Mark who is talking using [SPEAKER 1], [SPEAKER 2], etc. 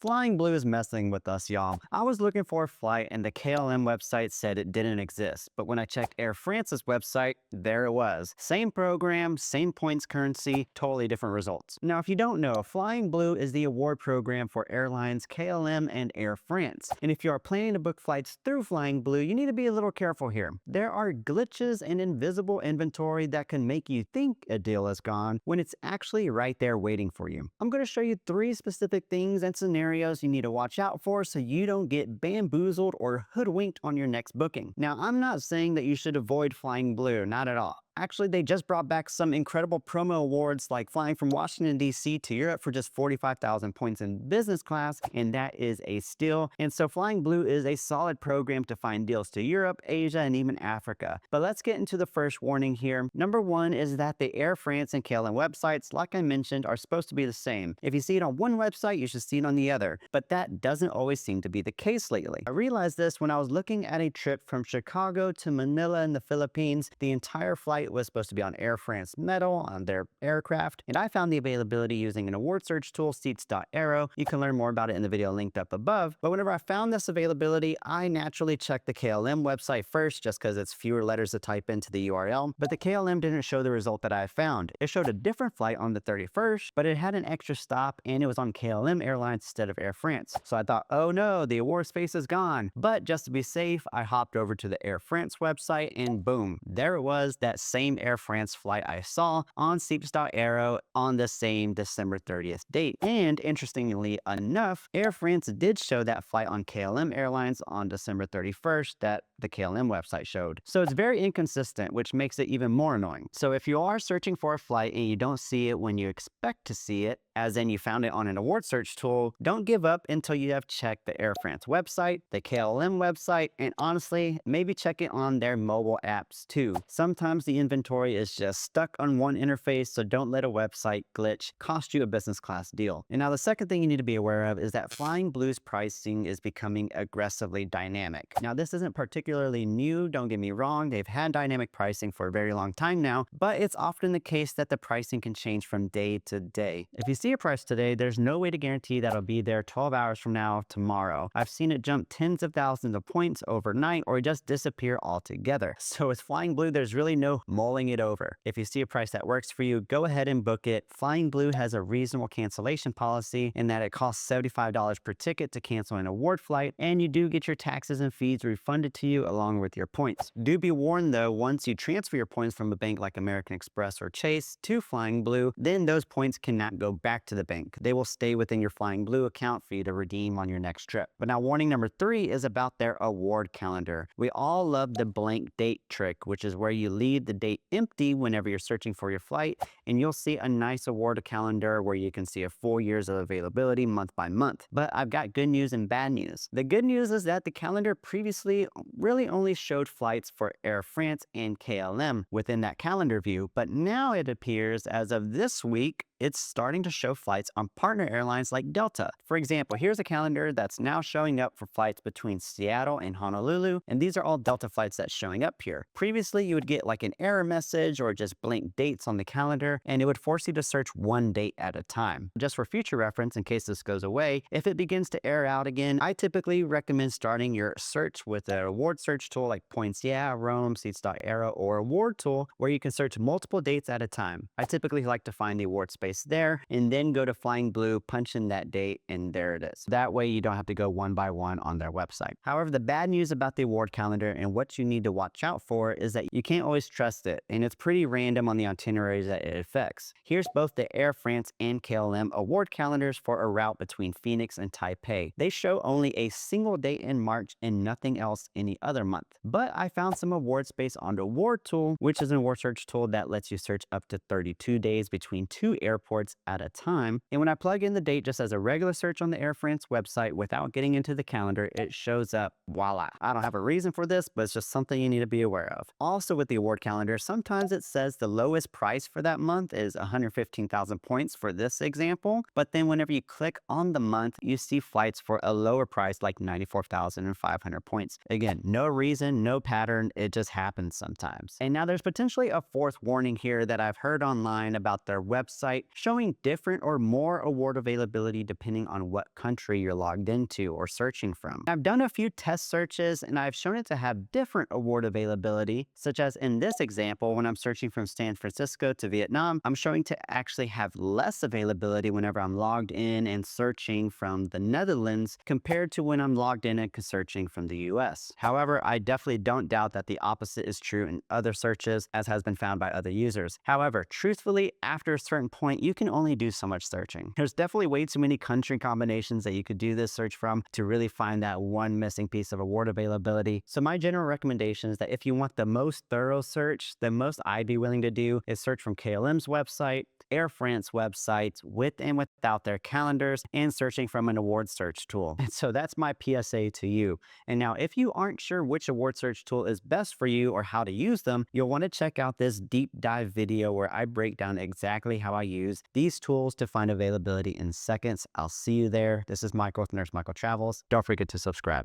[SPEAKER 1] Flying Blue is messing with us, y'all. I was looking for a flight and the KLM website said it didn't exist. But when I checked Air France's website, there it was. Same program, same points currency, totally different results. Now, if you don't know, Flying Blue is the award program for airlines KLM and Air France. And if you are planning to book flights through Flying Blue, you need to be a little careful here. There are glitches and invisible inventory that can make you think a deal is gone when it's actually right there waiting for you. I'm going to show you 3 specific things and scenarios you need to watch out for so you don't get bamboozled or hoodwinked on your next booking. Now, I'm not saying that you should avoid Flying Blue, not at all. Actually, they just brought back some incredible promo awards like flying from Washington, D.C. to Europe for just 45,000 points in business class, and that is a steal. And so Flying Blue is a solid program to find deals to Europe, Asia, and even Africa. But let's get into the first warning here. Number 1 is that the Air France and KLM websites, like I mentioned, are supposed to be the same. If you see it on one website, you should see it on the other. But that doesn't always seem to be the case lately. I realized this when I was looking at a trip from Chicago to Manila in the Philippines. The entire flight was supposed to be on Air France metal on their aircraft, and I found the availability using an award search tool, seats.aero. You can learn more about it in the video linked up above. But whenever I found this availability, I naturally checked the KLM website first just because it's fewer letters to type into the URL. But the KLM didn't show the result that I found. It showed a different flight on the 31st, but it had an extra stop and it was on KLM Airlines instead of Air France. So I thought, oh no, the award space is gone. But just to be safe, I hopped over to the Air France website and boom, there it was, that same Air France flight I saw on seats.aero on the same December 30th date. And interestingly enough, Air France did show that flight on KLM Airlines on December 31st that the KLM website showed. So it's very inconsistent, which makes it even more annoying. So if you are searching for a flight and you don't see it when you expect to see it, as in you found it on an award search tool, don't give up until you have checked the Air France website, the KLM website, and honestly, maybe check it on their mobile apps too. Sometimes the inventory is just stuck on one interface, so don't let a website glitch cost you a business class deal. And now the second thing you need to be aware of is that Flying Blue's pricing is becoming aggressively dynamic. Now this isn't particularly new, don't get me wrong, they've had dynamic pricing for a very long time now, but it's often the case that the pricing can change from day to day. If you see a price today, there's no way to guarantee that it'll be there 12 hours from now tomorrow. I've seen it jump tens of thousands of points overnight or just disappear altogether. So with Flying Blue, there's really no mulling it over. If you see a price that works for you, go ahead and book it. Flying Blue has a reasonable cancellation policy in that it costs $75 per ticket to cancel an award flight, and you do get your taxes and fees refunded to you along with your points. Do be warned though, once you transfer your points from a bank like American Express or Chase to Flying Blue, then those points cannot go back to the bank. They will stay within your Flying Blue account for you to redeem on your next trip. But now warning number 3 is about their award calendar. We all love the blank date trick, which is where you leave the date empty whenever you're searching for your flight, and you'll see a nice award calendar where you can see a full years of availability month by month. But I've got good news and bad news. The good news is that the calendar previously really only showed flights for Air France and KLM within that calendar view, but now it appears as of this week, it's starting to show flights on partner airlines like Delta. For example, here's a calendar that's now showing up for flights between Seattle and Honolulu, and these are all Delta flights that's showing up here. Previously, you would get like an error message or just blank dates on the calendar, and it would force you to search one date at a time. Just for future reference, in case this goes away, if it begins to error out again, I typically recommend starting your search with an award search tool like Points Yeah, Rome, Seats.aero, or Award Tool, where you can search multiple dates at a time. I typically like to find the award space there and then go to Flying Blue, punch in that date, and there it is. That way you don't have to go one by one on their website. However, the bad news about the award calendar and what you need to watch out for is that you can't always trust it, and it's pretty random on the itineraries that it affects. Here's both the Air France and KLM award calendars for a route between Phoenix and Taipei. They show only a single date in March and nothing else any other month. But I found some award space on the Award Tool, which is an award search tool that lets you search up to 32 days between 2 airports at a time. And when I plug in the date just as a regular search on the Air France website without getting into the calendar, it shows up, voila. I don't have a reason for this, but it's just something you need to be aware of. Also with the award calendar, sometimes it says the lowest price for that month is 115,000 points for this example, but then whenever you click on the month, you see flights for a lower price like 94,500 points. Again, no reason, no pattern, it just happens sometimes. And now there's potentially a fourth warning here that I've heard online about their website showing different or more award availability depending on what country you're logged into or searching from. I've done a few test searches and I've shown it to have different award availability, such as in this example, when I'm searching from San Francisco to Vietnam, I'm showing to actually have less availability whenever I'm logged in and searching from the Netherlands compared to when I'm logged in and searching from the US. However, I definitely don't doubt that the opposite is true in other searches, as has been found by other users. However, truthfully, after a certain point, you can only do so much searching. There's definitely way too many country combinations that you could do this search from to really find that one missing piece of award availability. So my general recommendation is that if you want the most thorough search, the most I'd be willing to do is search from KLM's website, Air France website, with and without their calendars, and searching from an award search tool. And so that's my PSA to you. And now, if you aren't sure which award search tool is best for you or how to use them, you'll want to check out this deep dive video where I break down exactly how I use these tools to find availability in seconds. I'll see you there. This is Michael with Nurse Michael Travels. Don't forget to subscribe.